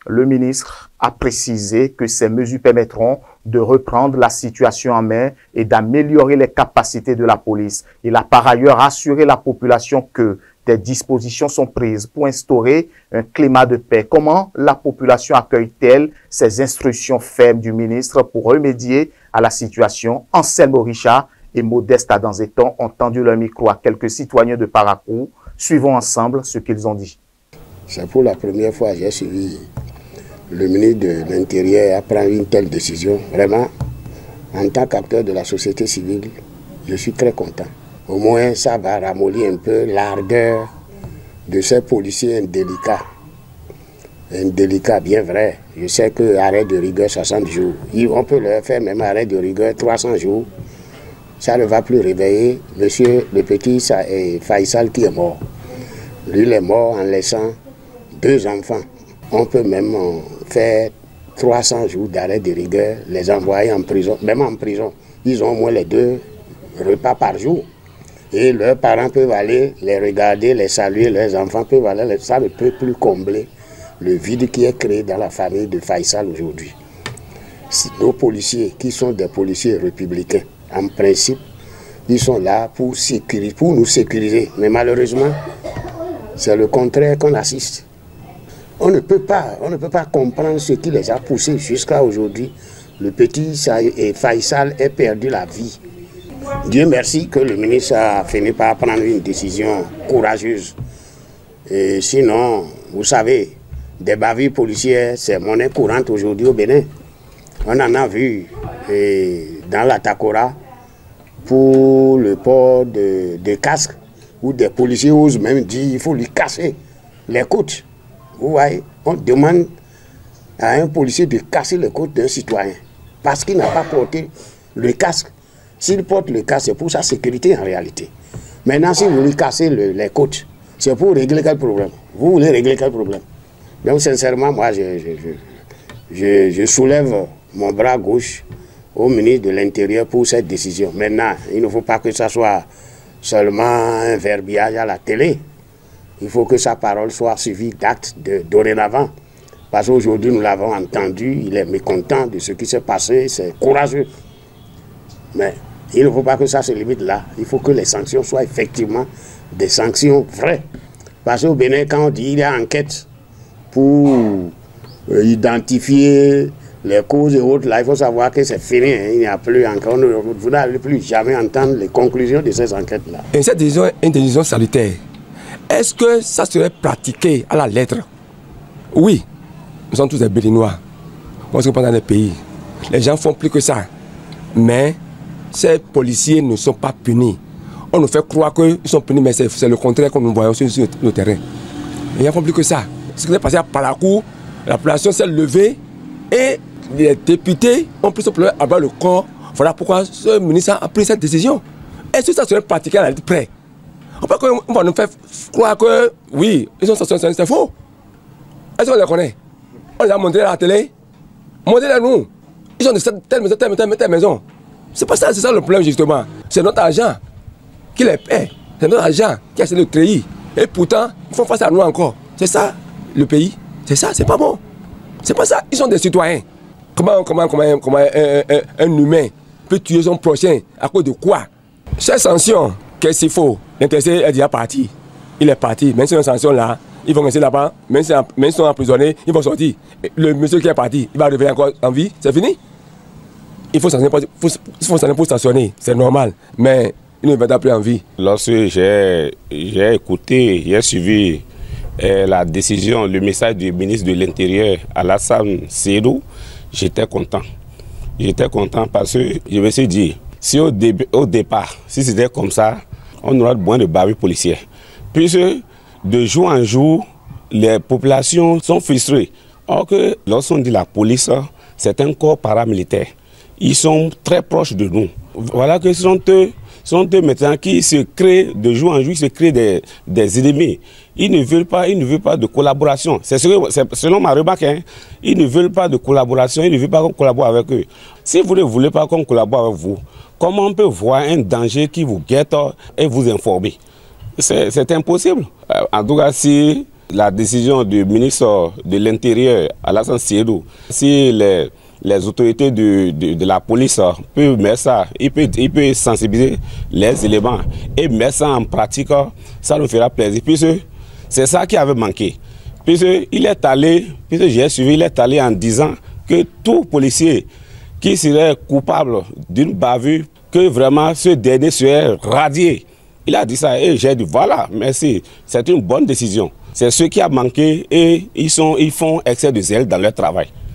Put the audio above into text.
Le ministre a précisé que ces mesures permettront de reprendre la situation en main et d'améliorer les capacités de la police. Il a par ailleurs assuré la population que des dispositions sont prises pour instaurer un climat de paix. Comment la population accueille-t-elle ces instructions fermes du ministre pour remédier à la situation? Anselme Richard et Modeste Adanzeton ont tendu leur micro à quelques citoyens de Parakou. Suivons ensemble ce qu'ils ont dit. C'est pour la première fois que j'ai suivi le ministre de l'Intérieur à prendre une telle décision. Vraiment, en tant qu'acteur de la société civile, je suis très content. Au moins, ça va ramollir un peu l'ardeur de ces policiers indélicats. Indélicats, bien vrai. Je sais que arrêt de rigueur 60 jours. On peut leur faire même arrêt de rigueur 300 jours. Ça ne va plus réveiller monsieur le petit Faisal qui est mort. Lui, il est mort en laissant 2 enfants. On peut même faire 300 jours d'arrêt de rigueur, les envoyer en prison. Même en prison, ils ont au moins les 2 repas par jour. Et leurs parents peuvent aller les regarder, les saluer, leurs enfants peuvent aller. Ça ne peut plus combler le vide qui est créé dans la famille de Faisal aujourd'hui. Nos policiers, qui sont des policiers républicains, en principe, ils sont là pour nous sécuriser. Mais malheureusement, c'est le contraire qu'on assiste. On ne peut pas comprendre ce qui les a poussés jusqu'à aujourd'hui. Le petit Faisal ait perdu la vie. Dieu merci que le ministre a fini par prendre une décision courageuse. Et sinon, vous savez, des bavures policières, c'est monnaie courante aujourd'hui au Bénin. On en a vu dans la Takora pour le port de casque, où des policiers osent même dire qu'il faut lui casser les côtes. Vous voyez, on demande à un policier de casser les côtes d'un citoyen parce qu'il n'a pas porté le casque. S'il porte le casque, c'est pour sa sécurité en réalité. Maintenant, si vous lui cassez les côtes, c'est pour régler quel problème? Vous voulez régler quel problème? Donc, sincèrement, moi, je soulève mon bras gauche au ministre de l'Intérieur pour cette décision. Maintenant, il ne faut pas que ça soit seulement un verbiage à la télé. Il faut que sa parole soit suivie d'actes dorénavant. Parce qu'aujourd'hui, nous l'avons entendu, il est mécontent de ce qui s'est passé, c'est courageux. Mais il ne faut pas que ça se limite là. Il faut que les sanctions soient effectivement des sanctions vraies. Parce qu'au Bénin, quand on dit qu'il y a enquête pour identifier les causes et autres, là, il faut savoir que c'est fini. Hein. Il n'y a plus encore, vous n'allez plus jamais entendre les conclusions de ces enquêtes-là. Et cette décision est une décision salutaire. Est-ce que ça serait pratiqué à la lettre? Oui, nous sommes tous des Béninois. On se prend dans les pays. Les gens font plus que ça. Mais ces policiers ne sont pas punis. On nous fait croire qu'ils sont punis, mais c'est le contraire que nous voyons sur le terrain. Les gens font plus que ça. Ce qui s'est passé à Parakou, la population s'est levée et les députés ont pris ce problème à bas le corps. Voilà pourquoi ce ministre a pris cette décision. Est-ce que ça serait pratiqué à la lettre près? On va nous faire croire que oui, ils sont sanctionnés, c'est faux. Est-ce qu'on les connaît? On les a montrés à la télé. Montrez-les nous. Ils ont de telle maison. C'est pas ça, c'est ça le problème justement. C'est notre argent qui les paie. C'est notre argent qui a essayé de trahir. Et pourtant, ils font face à nous encore. C'est ça le pays. C'est ça, c'est pas bon. C'est pas ça. Ils sont des citoyens. Comment un humain peut tuer son prochain à cause de quoi? Ces sanctions, qu'est-ce qu'il faut? L'intéressé est déjà parti. Il est parti. Même si une sanction là, ils vont rester là-bas. Même s'ils sont emprisonnés, ils vont sortir. Le monsieur qui est parti, il va revenir encore en vie. C'est fini? Il faut sanctionner pour sanctionner. C'est normal. Mais il ne va plus en vie. Lorsque j'ai écouté, j'ai suivi la décision, le message du ministre de l'Intérieur, Alassane Seyidou, j'étais content. J'étais content parce que je me suis dit, si au départ, si c'était comme ça, on aura moins de bavures policières. Puisque de jour en jour, les populations sont frustrées. Or que lorsqu'on dit la police, c'est un corps paramilitaire. Ils sont très proches de nous. Voilà que ce sont eux maintenant qui se créent de jour en jour, se créent des ennemis. Ils ne veulent pas de collaboration. C'est selon ma remarque, hein. Ils ne veulent pas de collaboration, ils ne veulent pas qu'on collabore avec eux. Si vous ne voulez pas qu'on collabore avec vous, comment on peut voir un danger qui vous guette et vous informer? C'est impossible. En tout cas, si La décision du ministre de l'Intérieur, Alassane Seyedou, si les autorités de la police peuvent mettre ça, ils peuvent sensibiliser les éléments et mettre ça en pratique, ça nous fera plaisir. Puisque c'est ça qui avait manqué. Puisque j'ai suivi, il est allé en disant que tout policier qui serait coupable d'une bavure, que vraiment ce dernier serait radié. Il a dit ça et j'ai dit voilà, merci, c'est une bonne décision. C'est ce qui a manqué et ils font excès de zèle dans leur travail.